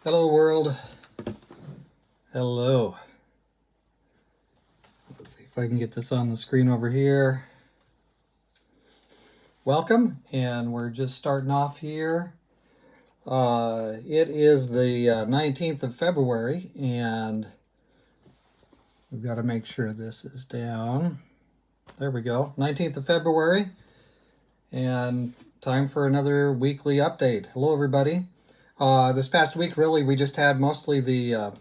Hello world. Hello. Let's see if I can get this on the screen over here. Welcome, and we're just starting off here. It is the 19th of February, and we've got to make sure this is down. There we go. 19th of February, and time for another weekly update. Hello everybody. This past week, really, we just had mostly the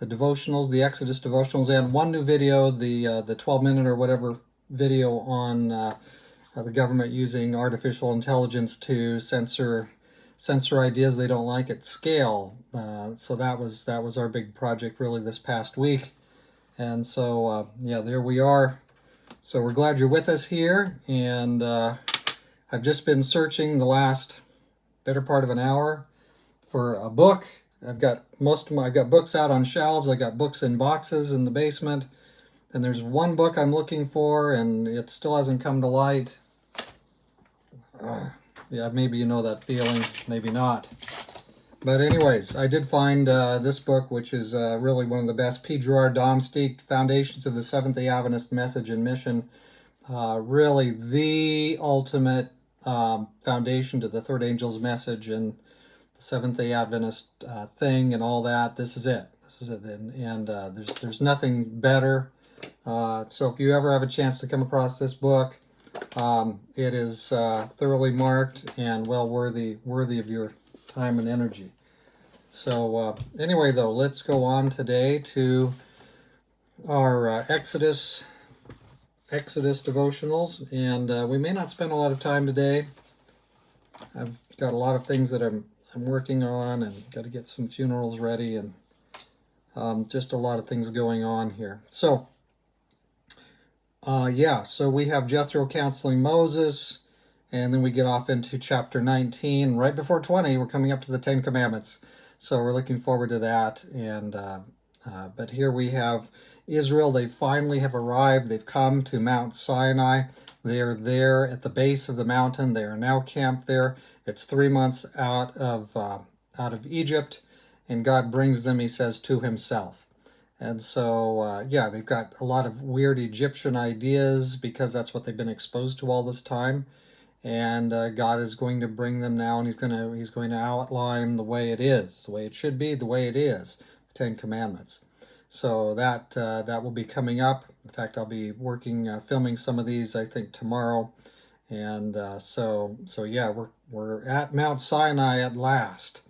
devotionals, the Exodus devotionals, and one new video, the 12-minute or whatever video on the government using artificial intelligence to censor ideas they don't like at scale. So that was our big project really this past week, and so yeah, there we are. So we're glad you're with us here, and I've just been searching the last better part of an hour for a book. I've got books out on shelves. I got books in boxes in the basement, and there's one book I'm looking for, and it still hasn't come to light. Yeah, maybe you know that feeling, maybe not. But anyways, I did find this book, which is really one of the best. P. Gerard Domsteek, Foundations of the Seventh-day Adventist Message and Mission. Really the ultimate foundation to the third angel's message and the Seventh-day Adventist thing and all that. This is it. And there's nothing better. So if you ever have a chance to come across this book, it is thoroughly marked and well worthy of your time and energy. So anyway, though, let's go on today to our Exodus devotionals, and we may not spend a lot of time today. I've got a lot of things that I'm working on, and got to get some funerals ready, and just a lot of things going on here. So so we have Jethro counseling Moses, and then we get off into chapter 19. Right before 20, we're coming up to the Ten Commandments. So we're looking forward to that. And but here we have Israel. They finally have arrived. They've come to Mount Sinai. They are there at the base of the mountain. They are now camped there. It's 3 months out of Egypt, and God brings them, he says, to himself. And so, they've got a lot of weird Egyptian ideas because that's what they've been exposed to all this time. And God is going to bring them now, and he's going to outline the way it is, the way it should be, the way it is, the Ten Commandments. So that will be coming up. In fact, I'll be filming some of these, I think, tomorrow. And so we're at Mount Sinai at last.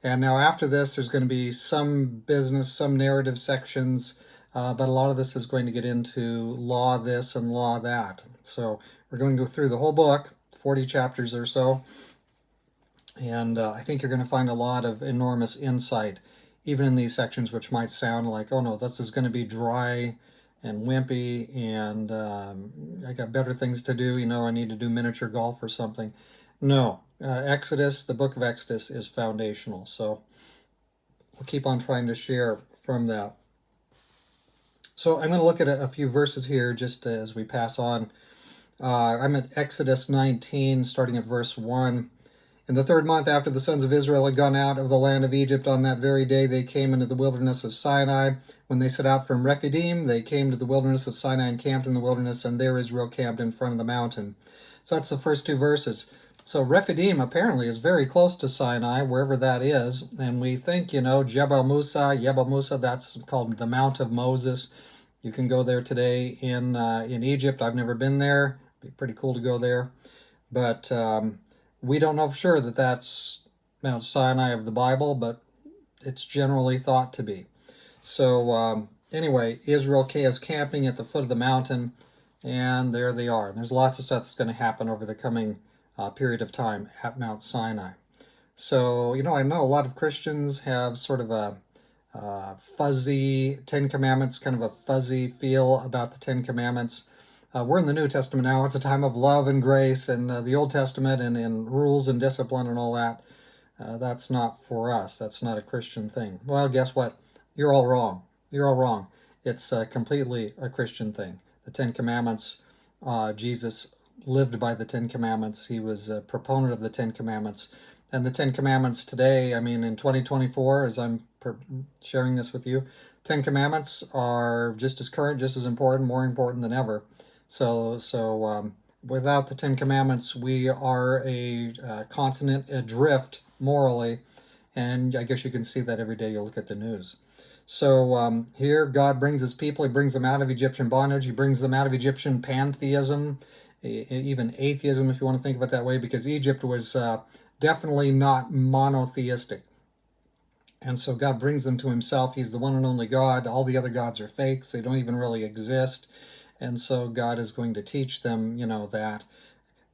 And now after this, there's going to be some business, some narrative sections, but a lot of this is going to get into law this and law that. So we're going to go through the whole book, 40 chapters or so, and I think you're going to find a lot of enormous insight, even in these sections, which might sound like, oh no, this is going to be dry and wimpy, and I got better things to do, I need to do miniature golf or something. No, Exodus, the book of Exodus, is foundational. So we'll keep on trying to share from that. So I'm going to look at a few verses here just as we pass on. I'm at Exodus 19, starting at verse 1. In the 3rd month after the sons of Israel had gone out of the land of Egypt, on that very day they came into the wilderness of Sinai. When they set out from Rephidim, they came to the wilderness of Sinai and camped in the wilderness, and there Israel camped in front of the mountain. So that's the first 2 verses. So Rephidim apparently is very close to Sinai, wherever that is. And we think, Jebel Musa, that's called the Mount of Moses. You can go there today in Egypt. I've never been there. It'd be pretty cool to go there. But we don't know for sure that that's Mount Sinai of the Bible, but it's generally thought to be. So anyway, Israel is camping at the foot of the mountain, and there they are. And there's lots of stuff that's going to happen over the coming period of time at Mount Sinai. So, I know a lot of Christians have sort of a fuzzy Ten Commandments, kind of a fuzzy feel about the Ten Commandments. We're in the New Testament now. It's a time of love and grace, and the Old Testament and rules and discipline and all that. That's not for us. That's not a Christian thing. Well, guess what? You're all wrong. You're all wrong. It's completely a Christian thing. The Ten Commandments, Jesus lived by the Ten Commandments. He was a proponent of the Ten Commandments. And the Ten Commandments today, I mean, in 2024, as I'm sharing this with you, Ten Commandments are just as current, just as important, more important than ever. So without the Ten Commandments, we are a continent adrift morally, and I guess you can see that every day you look at the news. So here, God brings his people. He brings them out of Egyptian bondage. He brings them out of Egyptian pantheism, even atheism, if you want to think of it that way, because Egypt was definitely not monotheistic. And so God brings them to himself. He's the one and only God. All the other gods are fakes. They don't even really exist. And so God is going to teach them, that.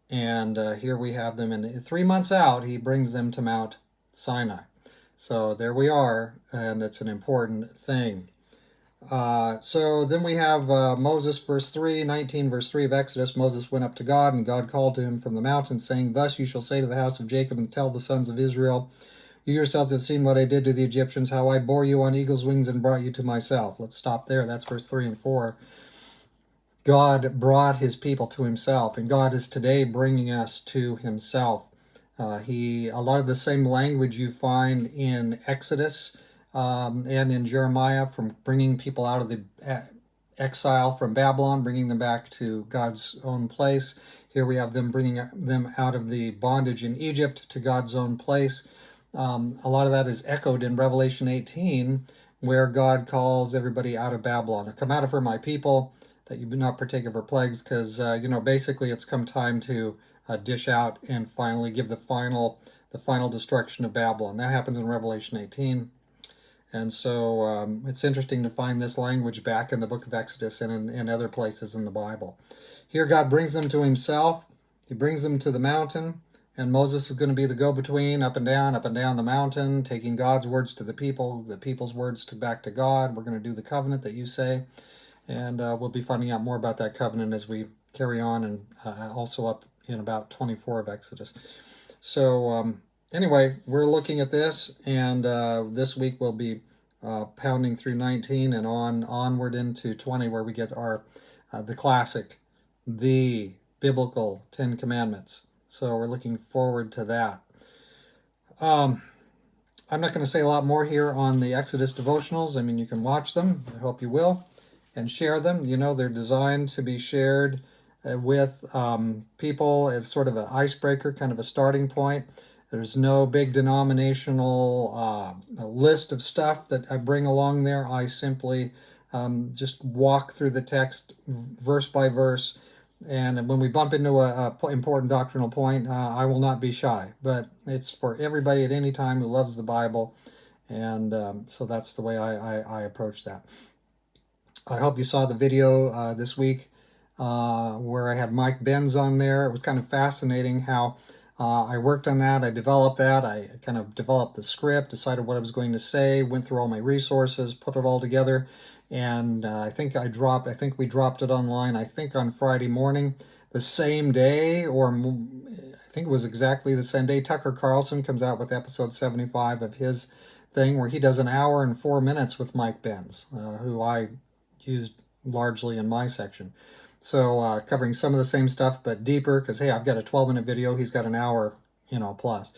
And here we have them. And 3 months out, he brings them to Mount Sinai. So there we are, and it's an important thing. So then we have Moses, verse 3, 19, verse 3 of Exodus. Moses went up to God, and God called to him from the mountain, saying, "Thus you shall say to the house of Jacob and tell the sons of Israel, you yourselves have seen what I did to the Egyptians, how I bore you on eagle's wings and brought you to myself." Let's stop there. That's verse 3 and 4. God brought his people to himself, and God is today bringing us to himself. A lot of the same language you find in Exodus and in Jeremiah, from bringing people out of the exile from Babylon, bringing them back to God's own place. Here we have them bringing them out of the bondage in Egypt to God's own place. A lot of that is echoed in Revelation 18, where God calls everybody out of Babylon. "Come out of her, my people, that you do not partake of her plagues," because basically it's come time to dish out and finally give the final destruction of Babylon. That happens in Revelation 18. And so it's interesting to find this language back in the book of Exodus and in other places in the Bible. Here God brings them to himself. He brings them to the mountain, and Moses is going to be the go-between, up and down the mountain, taking God's words to the people, the people's words back to God. We're going to do the covenant that you say, and we'll be finding out more about that covenant as we carry on, and also up in about 24 of Exodus. So anyway, we're looking at this, and this week we'll be pounding through 19 and onward into 20, where we get our the classic, the biblical 10 Commandments. So we're looking forward to that. I'm not going to say a lot more here on the Exodus devotionals. I mean, you can watch them. I hope you will, and share them. They're designed to be shared with people as sort of an icebreaker, kind of a starting point. There's no big denominational list of stuff that I bring along there. I simply just walk through the text verse by verse, and when we bump into a important doctrinal point, I will not be shy. But it's for everybody at any time who loves the Bible, and so that's the way I approach that. I hope you saw the video this week where I had Mike Benz on there. It was kind of fascinating how I worked on that. I developed that. I kind of developed the script, decided what I was going to say, went through all my resources, put it all together, and I think we dropped it online, I think on Friday morning. The same day, or I think it was exactly the same day, Tucker Carlson comes out with episode 75 of his thing, where he does an hour and 4 minutes with Mike Benz, who I used largely in my section. So covering some of the same stuff, but deeper, because, hey, I've got a 12-minute video. He's got an hour, plus.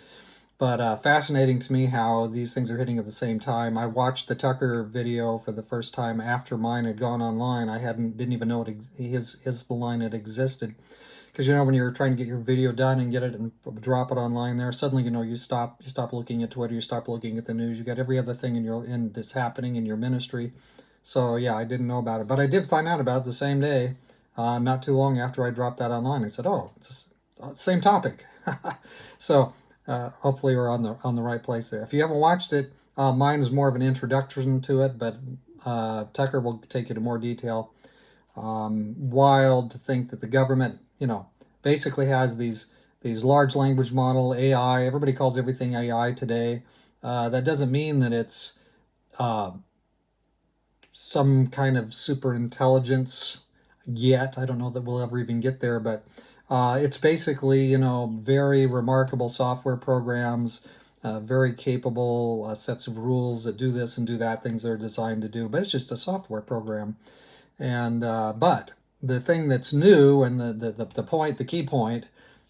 But fascinating to me how these things are hitting at the same time. I watched the Tucker video for the first time after mine had gone online. I didn't even know the line had existed. Because, when you're trying to get your video done and get it and drop it online there, suddenly, you stop looking at Twitter, you stop looking at the news. You got every other thing that's happening in your ministry. So, yeah, I didn't know about it. But I did find out about it the same day. Not too long after I dropped that online. I said, "Oh, it's the same topic." So hopefully we're on the right place there. If you haven't watched it, mine is more of an introduction to it, but Tucker will take you to more detail. Wild to think that the government, basically has these large language model, AI. Everybody calls everything AI today. That doesn't mean that it's some kind of super intelligence yet. I don't know that we'll ever even get there, but it's basically, very remarkable software programs, very capable sets of rules that do this and do that, things they're designed to do, but it's just a software program. And but the thing that's new, and the key point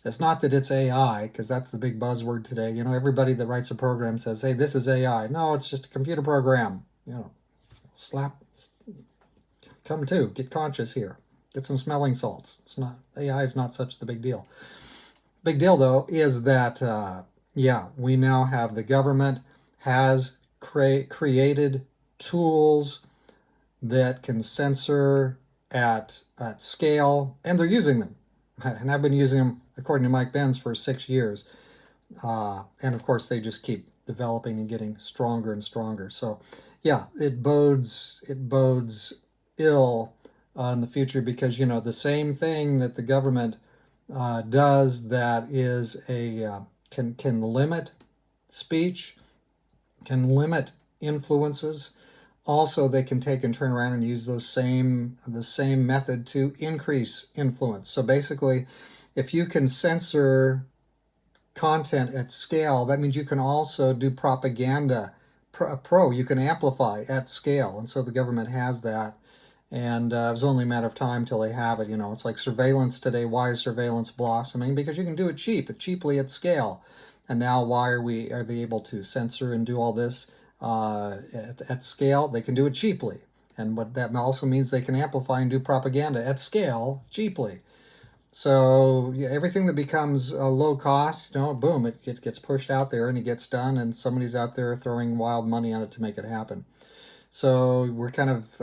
It's not that it's AI, because that's the big buzzword today. You know, everybody that writes a program says, hey, this is AI. No, it's just a computer program. You know, come to, get conscious here. Get some smelling salts. It's not, AI is not such the big deal. Big deal, though, is that, yeah, we now have the government has created tools that can censor at scale, and they're using them. And I've been using them, according to Mike Benz, for 6 years. And of course, they just keep developing and getting stronger and stronger. So, yeah, it bodes ill in the future, because you know the same thing that the government does that is can limit speech, can limit influences. Also, they can take and turn around and use the same method to increase influence. So basically, if you can censor content at scale, that means you can also do propaganda. You can amplify at scale, and so the government has that. And it was only a matter of time till they have it. You know, it's like surveillance today. Why is surveillance blossoming? Because you can do it cheaply at scale. And now, why are they able to censor and do all this at scale? They can do it cheaply, and what that also means, they can amplify and do propaganda at scale cheaply. So yeah, everything that becomes low cost, you know, boom, it gets pushed out there and it gets done, and somebody's out there throwing wild money on it to make it happen. So we're kind of,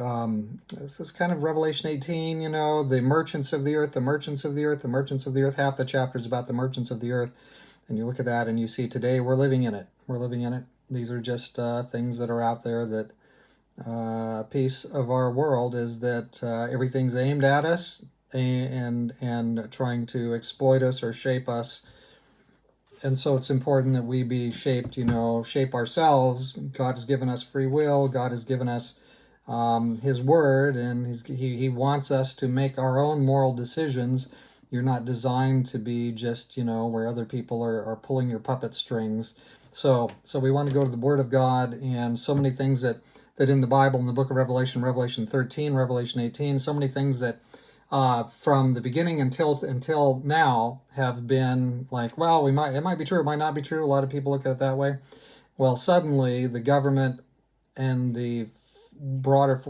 this is kind of Revelation 18, you know, the merchants of the earth, the merchants of the earth, the merchants of the earth. Half the chapter is about the merchants of the earth. And you look at that and you see today we're living in it. We're living in it. These are just things that are out there that a piece of our world is that everything's aimed at us and trying to exploit us or shape us. And so it's important that we be shaped, you know, shape ourselves. God has given us free will. God has given us His Word, and He wants us to make our own moral decisions. You're not designed to be just, you know, where other people are pulling your puppet strings. So we want to go to the Word of God, and so many things that in the Bible, in the book of Revelation, Revelation 13, Revelation 18, so many things that from the beginning until now have been like, well, it might be true, it might not be true. A lot of people look at it that way. Well, suddenly the government and the broader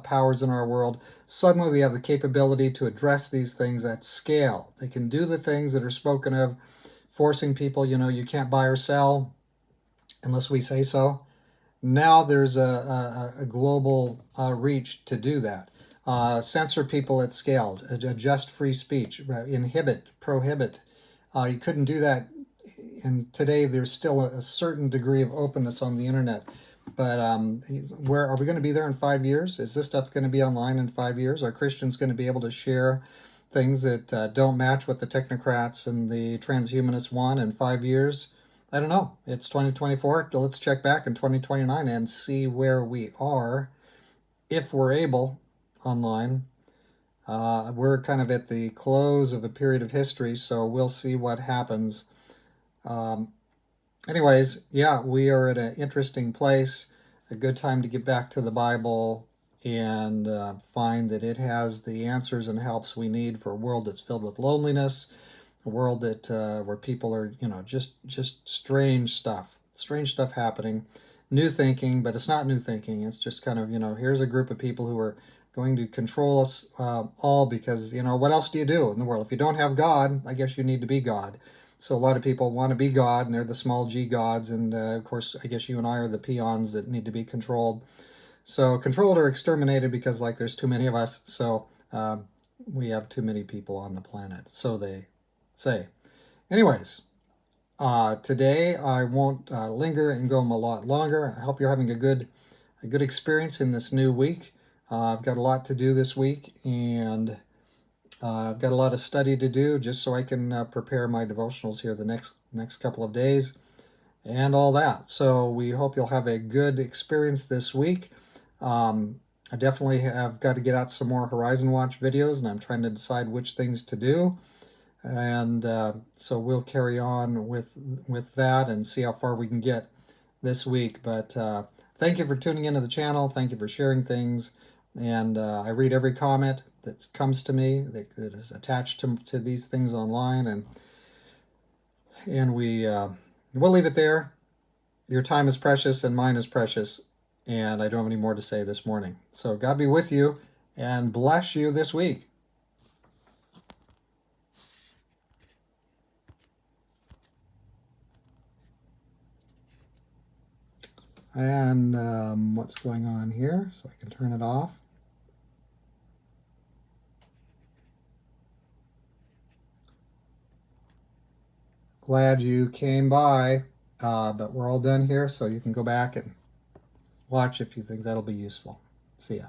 powers in our world, suddenly we have the capability to address these things at scale. They can do the things that are spoken of, forcing people, you know, you can't buy or sell unless we say so. Now there's a global reach to do that. Censor people at scale, adjust free speech, inhibit, prohibit. You couldn't do that. And today there's still a certain degree of openness on the internet. But where are we going to be there in 5 years? Is this stuff going to be online in 5 years? Are Christians going to be able to share things that don't match what the technocrats and the transhumanists want in 5 years? I don't know. It's 2024. Let's check back in 2029 and see where we are, if we're able, online. We're kind of at the close of a period of history, so we'll see what happens. Anyways, yeah, we are at an interesting place, a good time to get back to the Bible and find that it has the answers and helps we need for a world that's filled with loneliness, a world that where people are, you know, just strange stuff happening, new thinking, but it's not new thinking. It's just kind of, you know, here's a group of people who are going to control us all, because, you know, what else do you do in the world? If you don't have God, I guess you need to be God. So a lot of people want to be God, and they're the small g gods, and of course, I guess you and I are the peons that need to be controlled. So controlled or exterminated, because like there's too many of us, so we have too many people on the planet, so they say. Anyways, today I won't linger and go a lot longer. I hope you're having a good experience in this new week. I've got a lot to do this week, and I've got a lot of study to do just so I can prepare my devotionals here the next couple of days and all that. So we hope you'll have a good experience this week. I definitely have got to get out some more Horizon Watch videos, and I'm trying to decide which things to do. And so we'll carry on with that and see how far we can get this week. But thank you for tuning into the channel. Thank you for sharing things. And I read every comment. that comes to me that is attached to these things online, and we'll leave it there. Your time is precious and mine is precious, and I don't have any more to say this morning. So God be with you and bless you this week. And what's going on here? So I can turn it off. Glad you came by, but we're all done here, so you can go back and watch if you think that'll be useful. See ya.